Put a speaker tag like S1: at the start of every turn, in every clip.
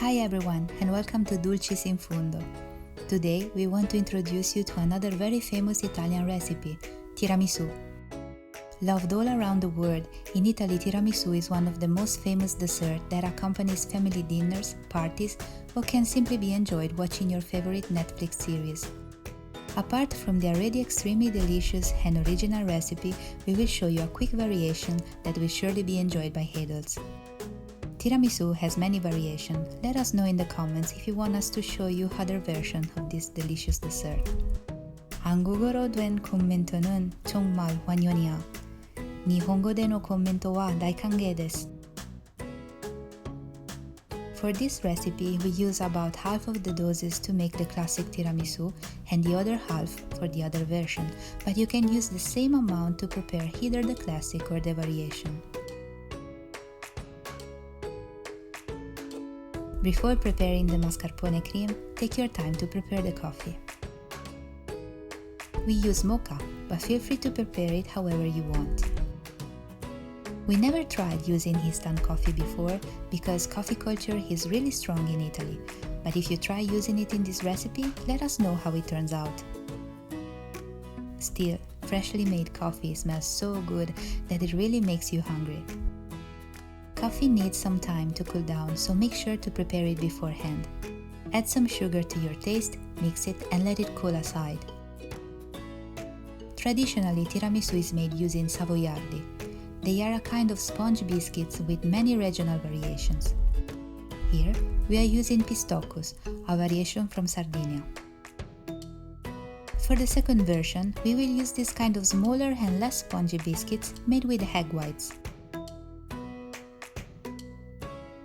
S1: Hi everyone and welcome to Dulcis in Fundo. Today we want to introduce you to another very famous Italian recipe, tiramisù. Loved all around the world, in Italy tiramisù is one of the most famous desserts that accompanies family dinners, parties, or can simply be enjoyed watching your favorite Netflix series. Apart from the already extremely delicious and original recipe, we will show you a quick variation that will surely be enjoyed by adults. Tiramisù has many variations. Let us know in the comments if you want us to show you other versions of this delicious dessert. 한국어로 된 코멘트는 정말 환영이야. 일본어 된 코멘트와 다이칸게 데스. For this recipe, we use about half of the doses to make the classic tiramisù and the other half for the other version, but you can use the same amount to prepare either the classic or the variation. Before preparing the mascarpone cream, take your time to prepare the coffee. We use mocha, but feel free to prepare it however you want. We never tried using instant coffee before because coffee culture is really strong in Italy, but if you try using it in this recipe, let us know how it turns out. Still, freshly made coffee smells so good that it really makes you hungry. Coffee needs some time to cool down, so make sure to prepare it beforehand. Add some sugar to your taste, mix it and let it cool aside. Traditionally, tiramisù is made using savoiardi. They are a kind of sponge biscuits with many regional variations. Here, we are using pistocchos, a variation from Sardinia. For the second version, we will use this kind of smaller and less spongy biscuits made with egg whites.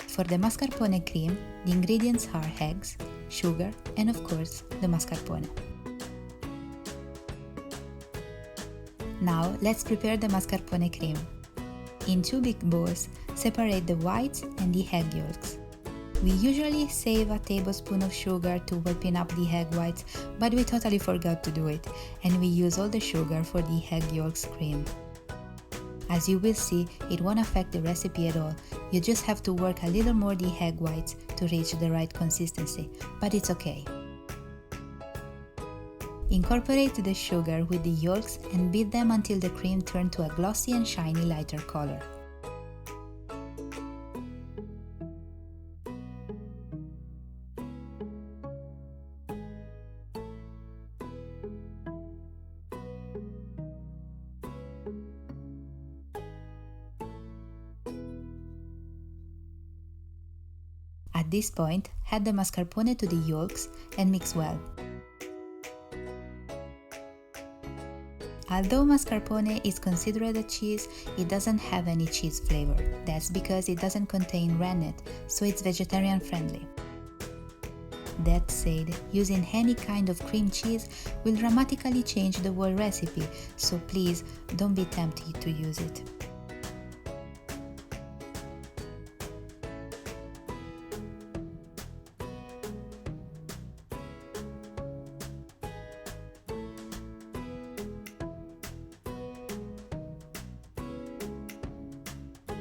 S1: For the mascarpone cream, the ingredients are eggs, sugar, and of course, the mascarpone. Now, let's prepare the mascarpone cream. In 2 big bowls, separate the whites and the egg yolks. We usually save a tablespoon of sugar to whipping up the egg whites, but we totally forgot to do it, and we use all the sugar for the egg yolks cream. As you will see, it won't affect the recipe at all. You just have to work a little more the egg whites to reach the right consistency, but it's okay. Incorporate the sugar with the yolks and beat them until the cream turns to a glossy and shiny lighter color. At this point, add the mascarpone to the yolks and mix well. Although mascarpone is considered a cheese, it doesn't have any cheese flavor. That's because it doesn't contain rennet, so it's vegetarian friendly. That said, using any kind of cream cheese will dramatically change the whole recipe, so please don't be tempted to use it.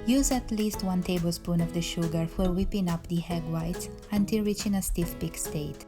S1: Use at least 1 tablespoon of the sugar for whipping up the egg whites until reaching a stiff peak state.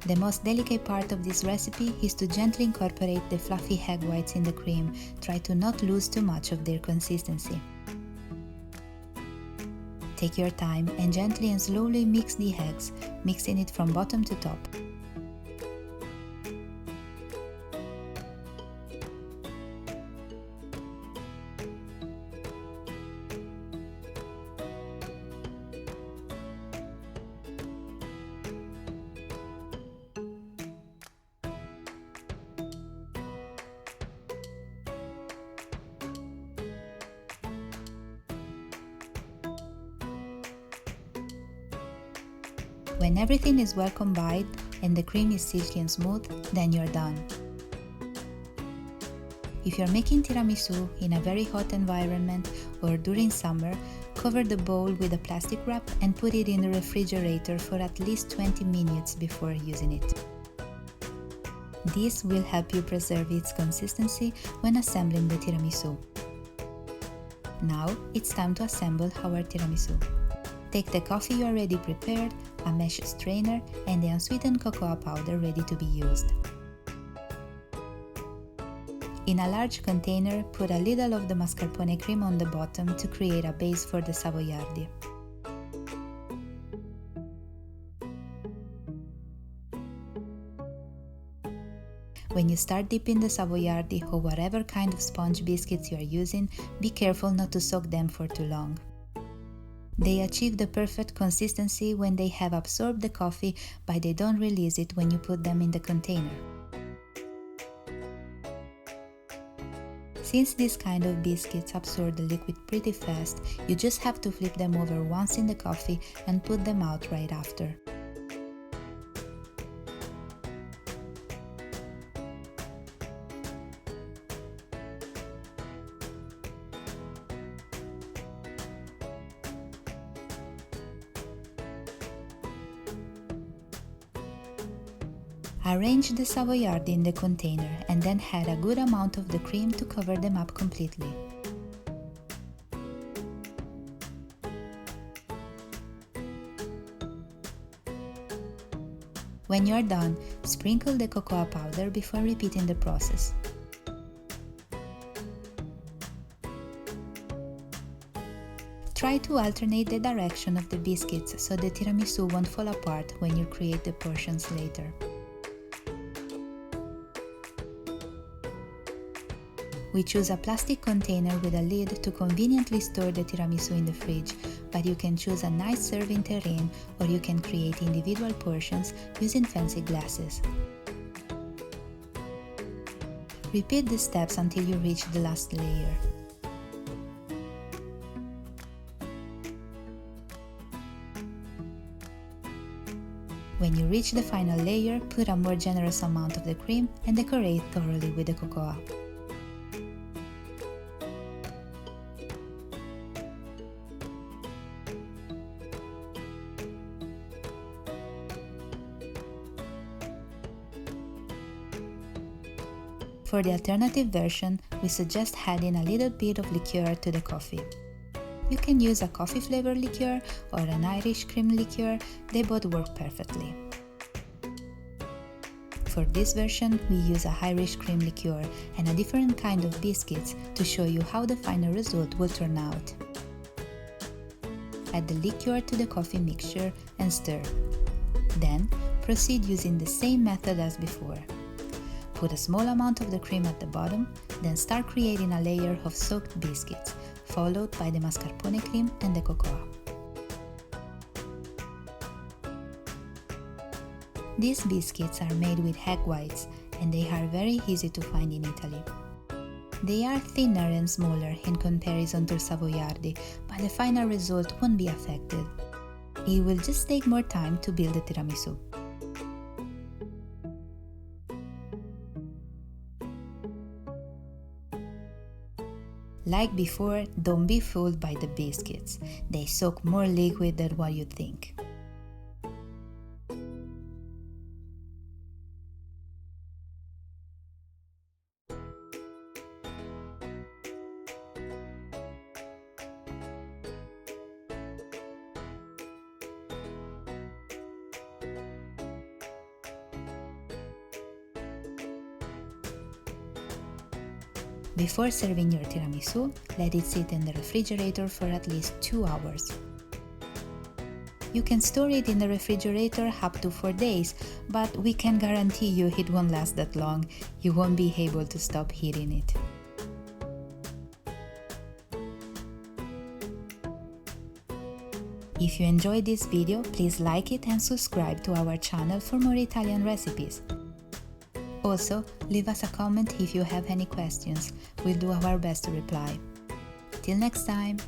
S1: The most delicate part of this recipe is to gently incorporate the fluffy egg whites in the cream. Try to not lose too much of their consistency. Take your time and gently and slowly mix the eggs, mixing it from bottom to top. When everything is well combined and the cream is silky and smooth, then you're done. If you're making tiramisu in a very hot environment or during summer, cover the bowl with a plastic wrap and put it in the refrigerator for at least 20 minutes before using it. This will help you preserve its consistency when assembling the tiramisu. Now it's time to assemble our tiramisu. Take the coffee you already prepared, a mesh strainer, and the unsweetened cocoa powder ready to be used. In a large container, put a little of the mascarpone cream on the bottom to create a base for the savoiardi. When you start dipping the savoiardi or whatever kind of sponge biscuits you are using, be careful not to soak them for too long. They achieve the perfect consistency when they have absorbed the coffee, but they don't release it when you put them in the container. Since this kind of biscuits absorb the liquid pretty fast, you just have to flip them over once in the coffee and put them out right after. Arrange the savoiardi in the container and then add a good amount of the cream to cover them up completely. When you are done, sprinkle the cocoa powder before repeating the process. Try to alternate the direction of the biscuits so the tiramisu won't fall apart when you create the portions later. We choose a plastic container with a lid to conveniently store the tiramisu in the fridge, but you can choose a nice serving terrine or you can create individual portions using fancy glasses. Repeat the steps until you reach the last layer. When you reach the final layer, put a more generous amount of the cream and decorate thoroughly with the cocoa. For the alternative version, we suggest adding a little bit of liqueur to the coffee. You can use a coffee flavored liqueur or an Irish cream liqueur, they both work perfectly. For this version, we use a Irish cream liqueur and a different kind of biscuits to show you how the final result will turn out. Add the liqueur to the coffee mixture and stir. Then, proceed using the same method as before. Put a small amount of the cream at the bottom, then start creating a layer of soaked biscuits, followed by the mascarpone cream and the cocoa. These biscuits are made with egg whites and they are very easy to find in Italy. They are thinner and smaller in comparison to savoiardi, but the final result won't be affected. It will just take more time to build the tiramisu. Like before, don't be fooled by the biscuits. They soak more liquid than what you think. Before serving your tiramisu, let it sit in the refrigerator for at least 2 hours. You can store it in the refrigerator up to 4 days, but we can guarantee you it won't last that long. You won't be able to stop eating it. If you enjoyed this video, please like it and subscribe to our channel for more Italian recipes. Also, leave us a comment if you have any questions. We'll do our best to reply. Till next time!